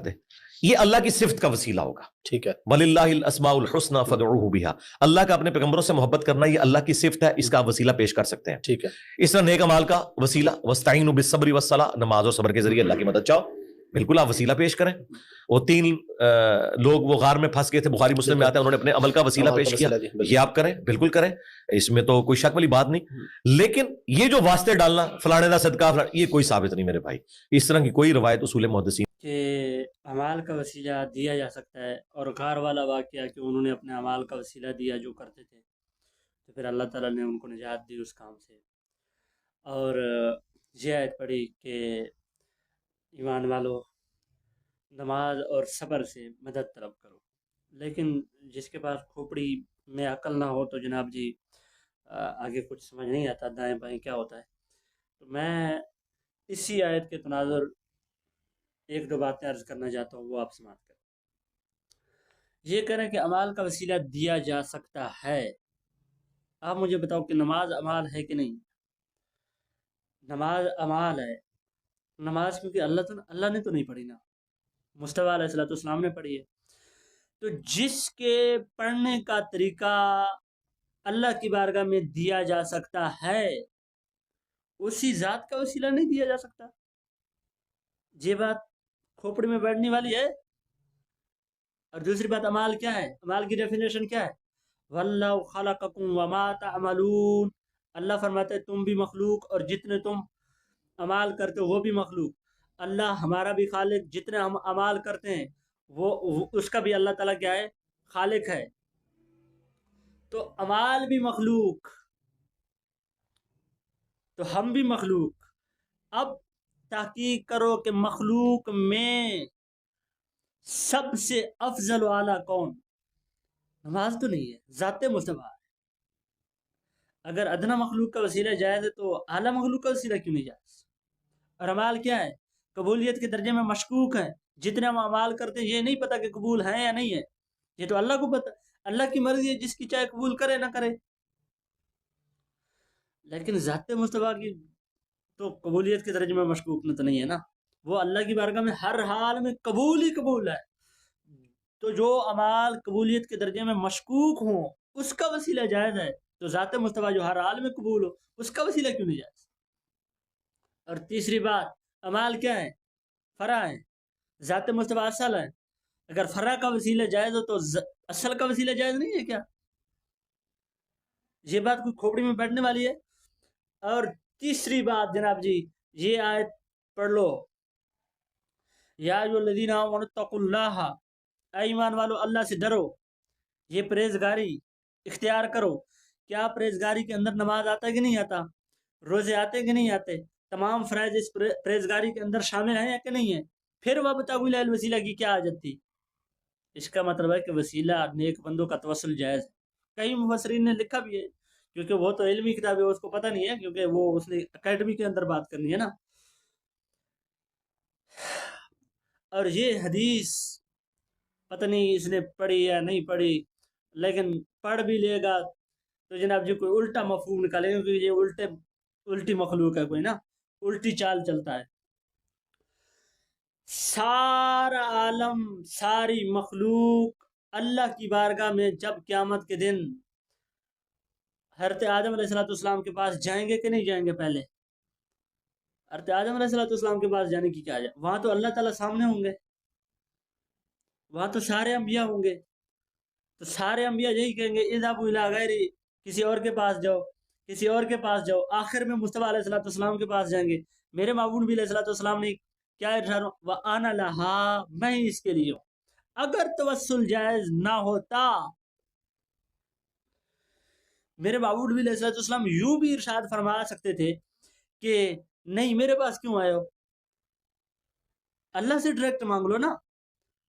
دے، یہ اللہ کی صفت کا وسیلہ ہوگا. ٹھیک ہے. وَلِلَّهِ الْأَسْمَاءُ الْحُسْنَى فَادْعُوهُ بِهَا. اللہ کا اپنے پیغمبروں سے محبت کرنا یہ اللہ کی صفت ہے، اس کا وسیلہ پیش کر سکتے ہیں. ٹھیک ہے. اس طرح نیک اعمال کا وسیلہ وَاسْتَعِينُوا بِالصَّبْرِ وَالصَّلَاةِ، نماز اور صبر کے ذریعے اللہ کی مدد چاہو. بالکل آپ وسیلہ پیش کریں. وہ 3 لوگ وہ غار میں پھنس گئے تھے، بخاری مسلم میں آتا ہے، انہوں نے اپنے عمل کا وسیلہ پیش کیا. یہ آپ کریں، بالکل کریں، اس میں تو کوئی شک والی بات نہیں. لیکن یہ جو واسطے ڈالنا فلانے کا صدقہ یہ کوئی ثابت نہیں میرے بھائی. اس طرح کی کوئی روایت اصول محدثین کہ اعمال کا وسیلہ دیا جا سکتا ہے. اور غار والا واقعہ کہ انہوں نے اپنے اعمال کا وسیلہ دیا جو کرتے تھے، تو پھر اللہ تعالیٰ نے ان کو نجات دی اس کام سے. اور یہ آیت پڑھی کہ ایمان والو نماز اور صبر سے مدد طلب کرو. لیکن جس کے پاس کھوپڑی میں عقل نہ ہو تو جناب جی آگے کچھ سمجھ نہیں آتا دائیں بائیں کیا ہوتا ہے. تو میں اسی آیت کے تناظر 1-2 باتیں عرض کرنا چاہتا ہوں، وہ آپ سماعت کریں. یہ کہہ رہے ہیں کہ اعمال کا وسیلہ دیا جا سکتا ہے. آپ مجھے بتاؤ کہ نماز اعمال ہے کہ نہیں؟ نماز اعمال ہے. نماز کیونکہ اللہ نے تو نہیں پڑھی نا، مصطفیٰ علیہ السلام نے پڑھی ہے. تو جس کے پڑھنے کا طریقہ اللہ کی بارگاہ میں دیا جا سکتا ہے، اسی ذات کا وسیلہ نہیں دیا جا سکتا. یہ بات کھوپڑی میں بیٹھنے والی ہے. اور دوسری بات اعمال کیا ہے؟ اعمال کی ڈیفینیشن کیا ہے؟ وَاللَّهُ خَلَقَكُمْ وَمَا تَعْمَلُونَ. اللہ فرماتے ہیں تم بھی مخلوق اور جتنے تم اعمال کرتے ہو وہ بھی مخلوق. اللہ ہمارا بھی خالق، جتنے ہم اعمال کرتے ہیں وہ اس کا بھی اللہ تعالیٰ کیا ہے؟ خالق ہے. تو اعمال بھی مخلوق تو ہم بھی مخلوق. اب تحقیق کرو کہ مخلوق میں سب سے افضل و اعلیٰ کون؟ نماز تو نہیں ہے، ذات مصطفیٰ ہے. اگر ادنا مخلوق کا وسیلہ جائز ہے تو اعلیٰ مخلوق کا وسیلہ کیوں نہیں جائز؟ اور اعمال کیا ہے؟ قبولیت کے درجے میں مشکوک ہیں. جتنے ہم اعمال کرتے ہیں یہ نہیں پتہ کہ قبول ہیں یا نہیں ہے، یہ تو اللہ کو پتہ. اللہ کی مرضی ہے، جس کی چاہے قبول کرے نہ کرے. لیکن ذات مصطفیٰ کی تو قبولیت کے درجے میں مشکوک نہ تو نہیں ہے نا. وہ اللہ کی بارگاہ میں ہر حال میں قبول ہی قبول ہے. تو جو اعمال قبولیت کے درجے میں مشکوک ہوں اس کا وسیلہ جائز ہے. تو ذات مصطفیٰ جو ہر حال میں قبول ہو اس کا وسیلہ کیوں نہیں جائز؟ اور تیسری بات، اعمال کیا ہے؟ فرع ہیں. ذات مصطفیٰ اصل ہے. اگر فرع کا وسیلہ جائز ہو تو اصل کا وسیلہ جائز نہیں ہے کیا؟ یہ بات کوئی کھوپڑی میں بیٹھنے والی ہے؟ اور تیسری بات جناب جی، یہ آیت پڑھ لو، یا ایھا الذین آمنوا اتقوا اللہ، اے ایمان والو اللہ سے ڈرو. یہ پرہیزگاری اختیار کرو. کیا پرہیزگاری کے اندر نماز آتا ہے کہ نہیں آتا؟ روزے آتے کہ نہیں آتے؟ تمام فرائض اس پرہیزگاری کے اندر شامل ہیں یا کہ نہیں ہیں؟ پھر وابتغوا الیہ الوسیلہ کی کیا حاجت تھی؟ اس کا مطلب ہے کہ وسیلہ نیک بندوں کا توسل جائز ہے. کئی مفسرین نے لکھا بھی ہے، کیونکہ وہ تو علمی کتاب ہے، اس کو پتہ نہیں ہے، کیونکہ وہ اس نے اکیڈمی کے اندر بات کرنی ہے نا. اور یہ حدیث پتہ نہیں اس نے پڑھی یا نہیں پڑھی، لیکن پڑھ بھی لے گا تو جناب جی کوئی الٹا مفہوم نکالے گا، کیونکہ یہ الٹی مخلوق ہے، کوئی نا الٹی چال چلتا ہے. سارا عالم، ساری مخلوق اللہ کی بارگاہ میں جب قیامت کے دن حضرت آدم علیہ السلام کے پاس جائیں گے کہ نہیں جائیں گے؟ پہلے حضرت آدم علیہ السلام کے پاس جانے کی کیا ہے؟ وہاں تو اللہ تعالیٰ سامنے ہوں گے، وہاں تو سارے انبیاء ہوں گے. تو سارے انبیاء یہی کہیں گے اذهبوا الی غیری، کسی اور کے پاس جاؤ، کسی اور کے پاس جاؤ. آخر میں مصطفیٰ علیہ السلام کے پاس جائیں گے. میرے معبود بھی علیہ السلام نے کیا ارشاد وَأَنَا لَهَا، میں ہی اس کے لیے ہوں. اگر توسل جائز نہ ہوتا، میرے معبود بھی علیہ السلام یوں بھی ارشاد فرما سکتے تھے کہ نہیں میرے پاس کیوں آئے ہو، اللہ سے ڈائریکٹ مانگ لو نا،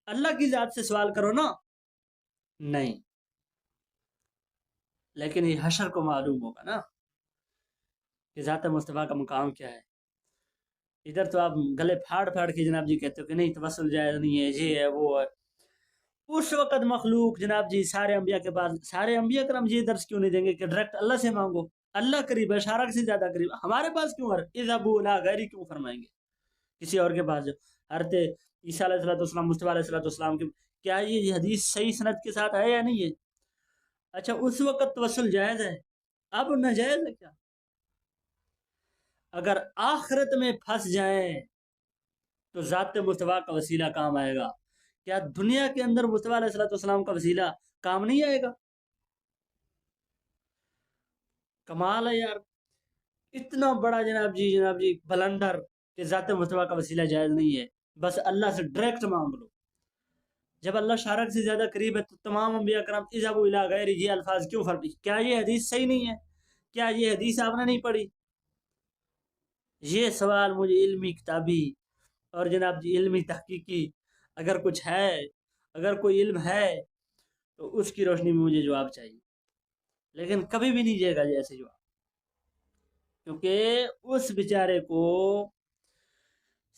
اللہ کی ذات سے سوال کرو نا. نہیں، لیکن یہ حشر کو معلوم ہوگا نا کہ ذات مصطفیٰ کا مقام کیا ہے. ادھر تو آپ گلے پھاڑ پھاڑ کے جناب جی کہتے ہو کہ نہیں توسل جائز نہیں ہے، یہ ہے وہ ہے. اس وقت مخلوق جناب جی سارے انبیاء کے پاس، سارے انبیاء کرام یہ درس کیوں نہیں دیں گے کہ ڈائریکٹ اللہ سے مانگو، اللہ قریب ہے، شارک سے زیادہ قریب. ہمارے پاس کیوں اذهبوا الی غیری کیوں فرمائیں گے؟ کسی اور کے پاس جاؤ. حضرت عیسیٰ علیہ السلام مصطفیٰ علیہ السلام کی، کیا یہ حدیث صحیح سند کے ساتھ ہے یا نہیں ہے؟ اچھا اس وقت توسل جائز ہے، اب ناجائز ہے کیا؟ اگر آخرت میں پھنس جائیں تو ذات مصطفیٰ کا وسیلہ کام آئے گا، کیا دنیا کے اندر مصطفیٰ علیہ السلام کا وسیلہ کام نہیں آئے گا؟ کمال ہے یار، اتنا بڑا جناب جی بلنڈر کہ ذات مصطفیٰ کا وسیلہ جائز نہیں ہے، بس اللہ سے ڈائریکٹ مانگ لو۔ جب اللہ شارک سے زیادہ قریب ہے تو تمام انبیاء کرام اذهبوا الی غیرہ یہ الفاظ کیوں فرق؟ کیا یہ حدیث صحیح نہیں ہے؟ کیا یہ حدیث آپ نے نہیں پڑھی؟ یہ سوال مجھے علمی کتابی اور جناب جی علمی تحقیقی اگر کچھ ہے، اگر کوئی علم ہے تو اس کی روشنی میں مجھے جواب چاہیے، لیکن کبھی بھی نہیں جائے گا یہ ایسے جواب، کیونکہ اس بیچارے کو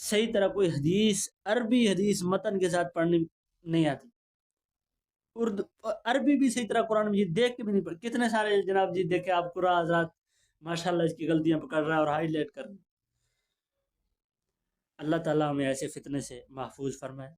صحیح طرح کوئی حدیث، عربی حدیث متن کے ساتھ پڑھنی نہیں آتی، اردو عربی بھی صحیح طرح قرآن مجید دیکھ کے بھی نہیں پڑھی۔ کتنے سارے جناب جی دیکھے آپ قرآن حضرات ماشاءاللہ اس کی غلطیاں پکڑ رہا ہے اور ہائی لائٹ کر رہا ہے۔ اللہ تعالیٰ ہمیں ایسے فتنے سے محفوظ فرمائے۔